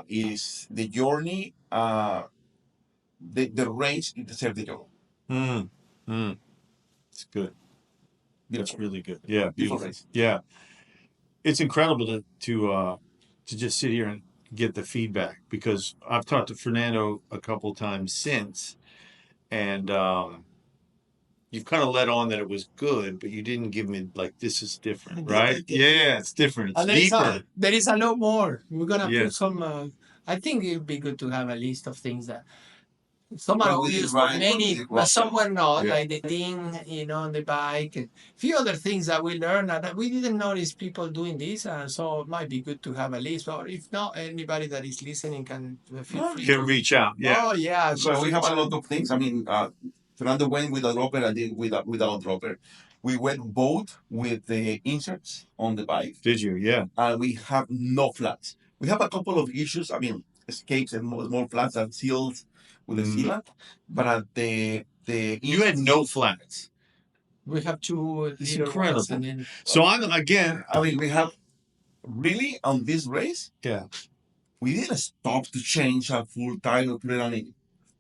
is the journey. The race it deserves the journey. It's good. That's Beautiful. really good. Yeah. Beautiful race. Yeah. It's incredible to just sit here and get the feedback, because I've talked to Fernando a couple times since, and you've kind of let on that it was good, but you didn't give me like, this is different, right? Yeah, it's different. It's And deeper. there is a lot more. We're gonna Yeah. put some. I think it would be good to have a list of things that some are Well, we obvious, ride many, with but some were not. Yeah. Like the thing, on the bike, and a few other things that we learned that we didn't notice people doing this. So it might be good to have a list. Or if not, anybody that is listening can feel free. Can reach out. Yeah. Oh yeah. So we have a lot of things. I mean, Fernando went with a dropper, I did without dropper. We went both with the inserts on the bike, Did you? Yeah. and we have no flats. We have a couple of issues. I mean, escapes and small flats and seals with the sealant, but the You had no flats. We have two. It's little incredible. ones, and then So I'm again. I mean, we have really on this race. Yeah. We didn't stop to change a full tire or put it on it.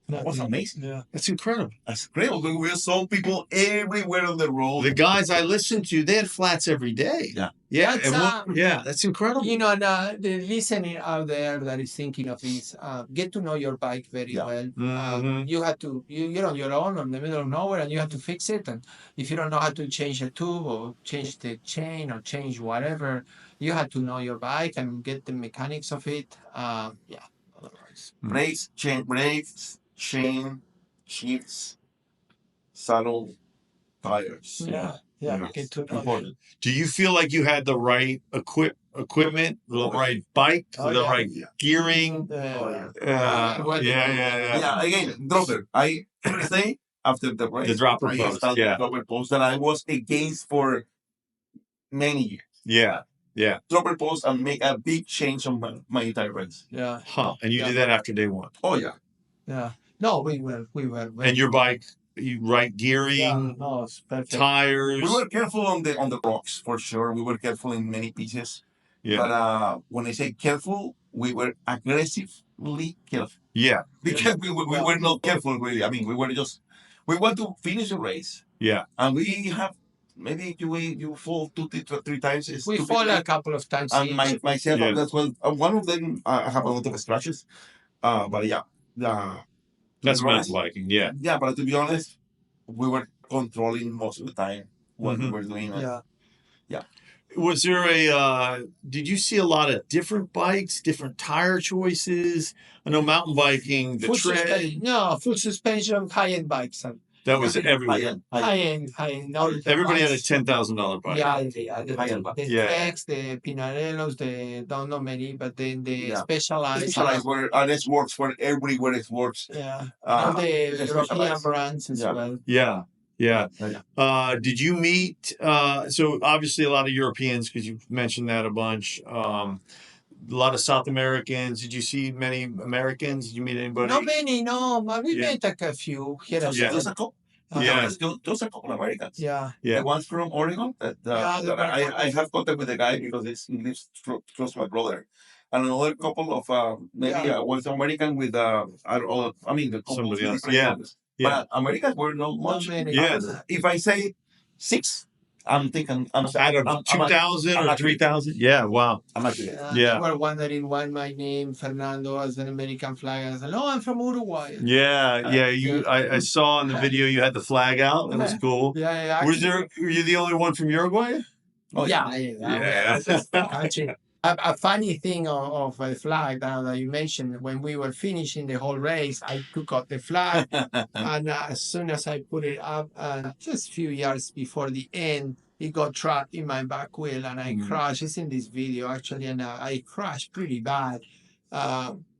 That was amazing. Yeah. That's incredible. That's great. We saw people everywhere on the road. The guys I listened to, they had flats every day. Yeah. Yeah. That's, That's incredible. The listener out there that is thinking of this, get to know your bike very well. Mhm. You have to, you're on your own in the middle of nowhere, and you have to fix it. And if you don't know how to change a tube or change the chain or change whatever, you have to know your bike and get the mechanics of it. Yeah. Otherwise, Brakes, chain, shifts, saddle, tires. yeah. Yeah. Get to know. Important. Do you feel like you had the right equipment, the right bike, Oh, the yeah. right gearing? Yeah. Yeah. Well, Yeah. Yeah, again, dropper. I say after the race. The dropper I post, installed yeah. the dropper post that I was against for many years. Yeah. Yeah. Dropper post and make a big change on my entire race. Yeah. Huh. And you Yeah. did that after day one. Oh yeah. Yeah. No, we were. And your bike, you right gearing, Yeah. No, it's perfect. tires. We were careful on the rocks for sure. We were careful in many pieces. Yeah. But when I say careful, we were aggressively careful. Yeah. Because we were not careful really. I mean, we want to finish the race. Yeah. And we have maybe you fall three times. We fall a couple of times. And myself Yeah. as well. One of them I have a lot of scratches. But yeah, That's to be honest, mountain biking. Yeah. Yeah, but to be honest, we were controlling most of the time what we Mhm. were doing. Yeah. Was there did you see a lot of different bikes, different tire choices? I know mountain biking, the tread, Full suspension, high-end bikes. that was everywhere. High-end. All the Everybody had a bikes. $10,000 bike. Yeah, High-end the bike. Yeah. Treks, the Pinarellos, don't know many, but then the Yeah. Specialized. Specialized where it works for everywhere it works. Yeah. All the European Specialized. brands as Yeah. well. Yeah. Yeah. Yeah. Did you meet, so obviously a lot of Europeans, because you mentioned that a bunch. A lot of South Americans. Did you see many Americans? Did you meet anybody? Not many, no, but we Yeah. met a few here as Yeah. well. Just a couple. Yeah. Just a couple of Americans. Yeah. Yeah. The ones from Oregon. That I have contact with the guy because he lives close to my brother. And another couple of maybe was American with I don't know. I mean, the Somebody else. different Yeah. countries. Yeah. But Americans were not much. many. Yeah. If I say 6, I'm thinking Out of 2,000 I'm or actually- 3,000? Yeah. Wow. I'm actually Yeah. They were wondering why my name, Fernando, as an American flag. I said, no, I'm from Uruguay. Yeah. Yeah. I saw in the video you had the flag out. That was cool. Yeah. Were you the only one from Uruguay? Oh, Yeah. Yeah. Actually, a funny thing of the flag that you mentioned, when we were finishing the whole race, I took out the flag, and as soon as I put it up, just a few yards before the end, it got trapped in my back wheel, and I crashed. It's in this video actually, and I crashed pretty bad,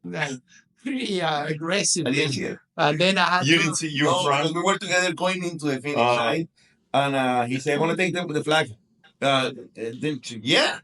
like pretty I aggressively. didn't see it. And then I had You to, didn't see you No, were because front? we were together going into the finish line, and he said, "I want to take the flag." Then yeah,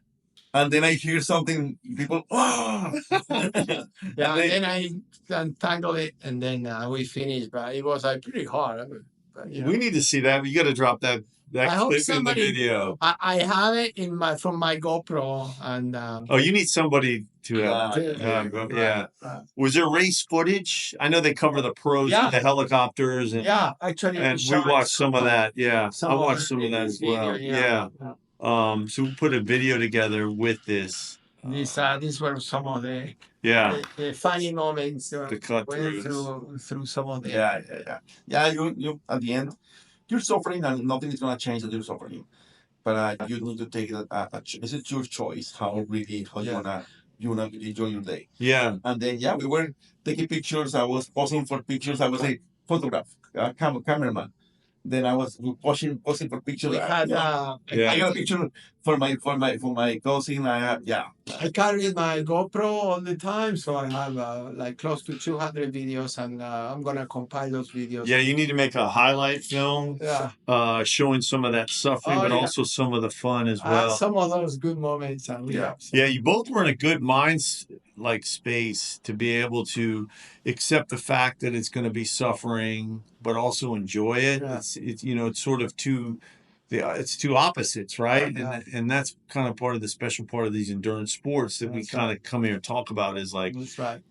and then I hear something. People, oh, yeah, and then I untangled it, and then we finished. But it was pretty hard. But, you know. We need to see that. You got to drop that I hope clip in the somebody- video. I have it from my GoPro, and Oh, you need somebody to Yeah. Was there race footage? I know they cover the pros, Yeah. the helicopters, and actually, and we watched some of that. Yeah, I watched some of that as video, well. Yeah. So we put a video together with this. These were some of the funny moments. The cut Went throughs. through some of the yeah. You at the end, you're suffering, and nothing is gonna change that you're suffering. But you need to take this is your choice. How you wanna enjoy your day. Yeah. And then we were taking pictures. I was posing for pictures. I was a photograph, cameraman. Then I was posing for pictures. we had. Yeah. I got a picture for my cousin. I carried my GoPro all the time, so I have like close to 200 videos, and I'm gonna compile those videos. Yeah, you need to make a highlight film Yeah. showing some of that suffering, Oh, but yeah. also some of the fun as well. Some of those good moments. And Yeah, you both were in a good space to be able to accept the fact that it's going to be suffering, but also enjoy it. Yeah. It's sort of it's two opposites, right? Yeah. And that's kind of part of the special part of these endurance sports that we That's kind of come here and talk about is like That's right.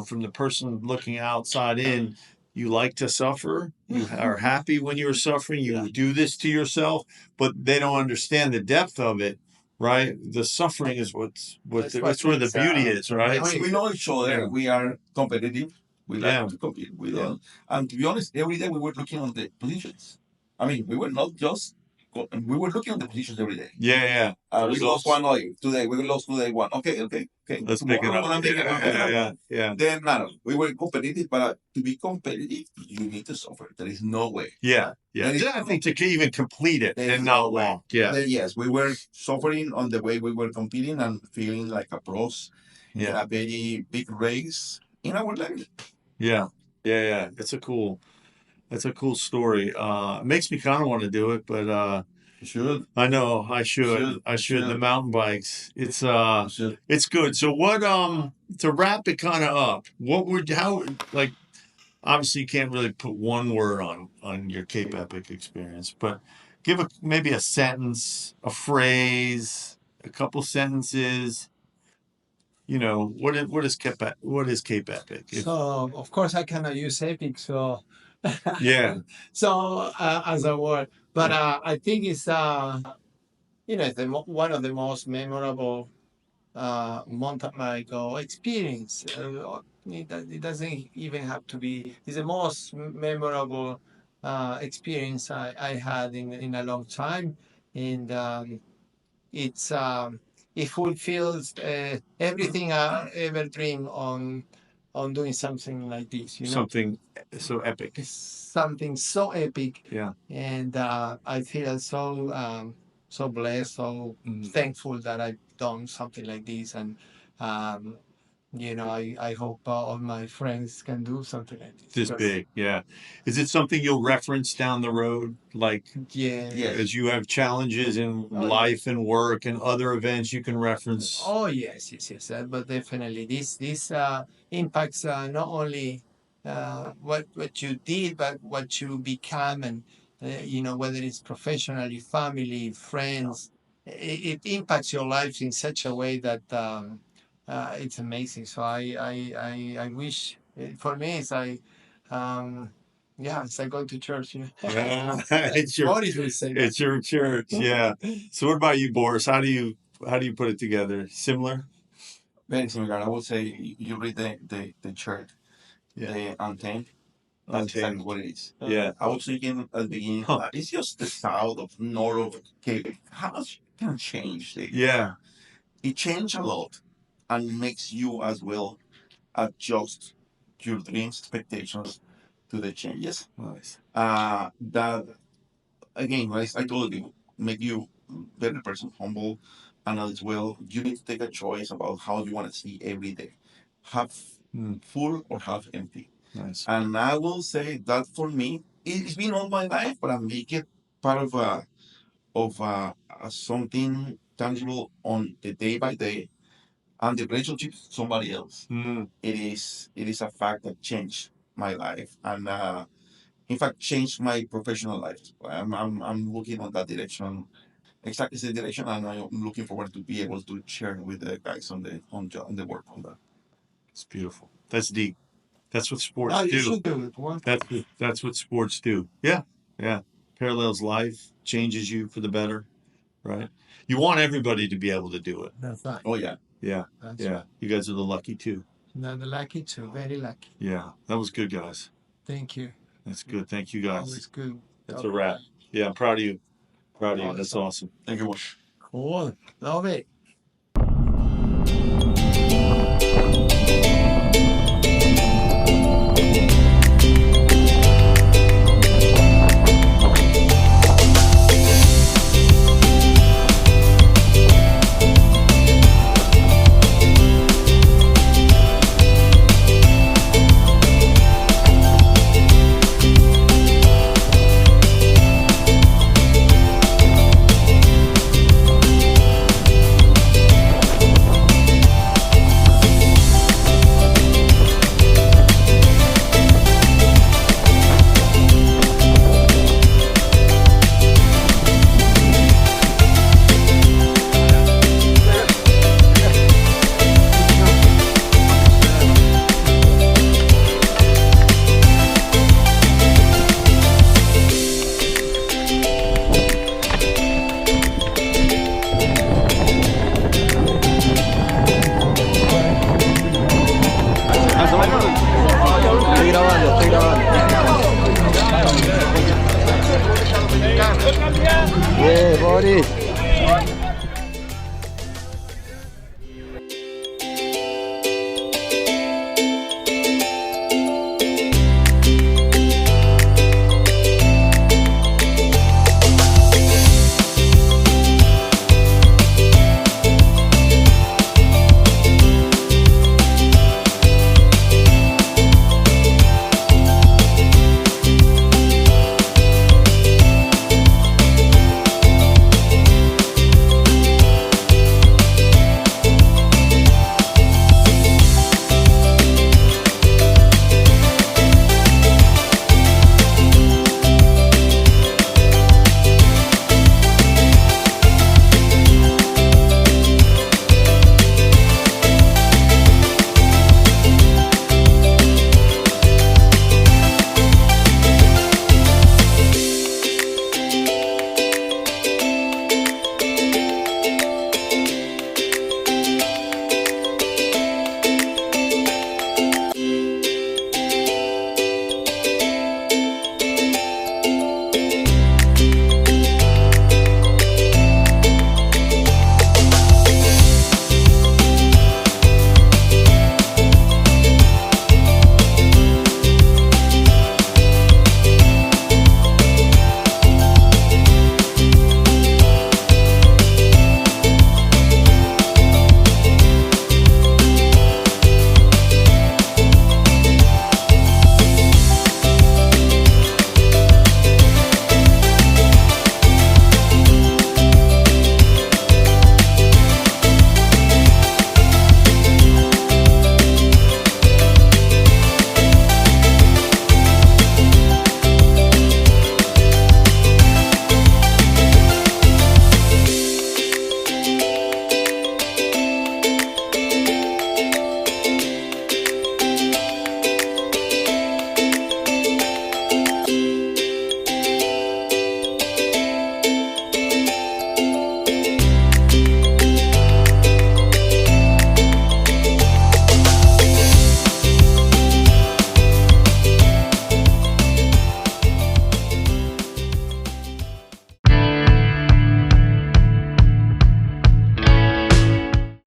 from the person looking outside in, you like to suffer. You are happy when you're suffering. You do this to yourself, but they don't understand the depth of it, right? The suffering is that's where the beauty is, right? We know each other. Yeah. We are competitive. We like Yeah. to compete. We don't. And to be honest, every day we were looking on the positions. I mean, we were not just. We were looking at the positions every day. Yeah. We lost one today. We lost today one. Okay. Let's pick it Tomorrow up. we're gonna make it up. Yeah. Then we were competitive, but to be competitive, you need to suffer. There is no way. Yeah. There is- I think to even complete it There is and no not way. walk. Yeah. Then, yes, we were suffering on the way we were competing and feeling like a pros in Yeah. a very big race in our life. Yeah. It's a cool. That's a cool story. It makes me kind of want to do it, but You should. I know I should. I should. The mountain bikes. It's good. So what? To wrap it kind of up, what would how like? Obviously, you can't really put one word on your Cape Epic experience, but give maybe a sentence, a phrase, a couple sentences. What is Cape Epic? So of course I cannot use epic, so Yeah. so as a word, but I think it's it's one of the most memorable mountain bike experience. It doesn't even have to be. It's the most memorable experience I had in a long time, and it's it fulfills everything I ever dreamed on doing something like this. Something so epic. It's something so epic. Yeah. And I feel so blessed, so thankful that I've done something like this. And um, I hope all my friends can do something like this. This big, yeah. Is it something you'll reference down the road, like Yeah. as you have challenges in life and work and other events you can reference? Oh yes. But definitely this impacts not only what you did, but what you become, and whether it's professionally, family, friends, it impacts your life in such a way that it's amazing. So I wish for me it's like going to church. Yeah, it's your Boris will say that. it's your church, yeah. So what about you, Boris? How do you put it together? Similar? Very similar. I would say you read the chart, the Untamed. That's exactly what it is. Yeah. I was thinking at the beginning, it's just the south of north of Cape. How much can change there? Yeah. It changed a lot and makes you as well adjust your dreams, expectations to the changes. Nice. That again, as I told you, make you better person, humble, and as well, you need to take a choice about how you want to see every day, half full or half empty. Nice. And I will say that for me, it's been all my life, but I make it part of something tangible on the day by day, and the relationship with somebody else. It is a fact that changed my life, and in fact changed my professional life. I'm looking on that direction, exactly the direction, and I'm looking forward to be able to share with the guys on the work on that. It's beautiful. That's deep. That's what sports You do. should do it. That's what sports do. Yeah. Yeah. Parallels life, changes you for the better, right? You want everybody to be able to do it. That's right. Oh yeah. Yeah. That's Yeah. You guys are the lucky two. No, the lucky too. Very lucky. Yeah. That was good, guys. Thank you. That's good. Thank you, guys. Always good. That's a wrap. Yeah, I'm proud of you. Proud of you. That's awesome. Thank you much. Cool. Love it.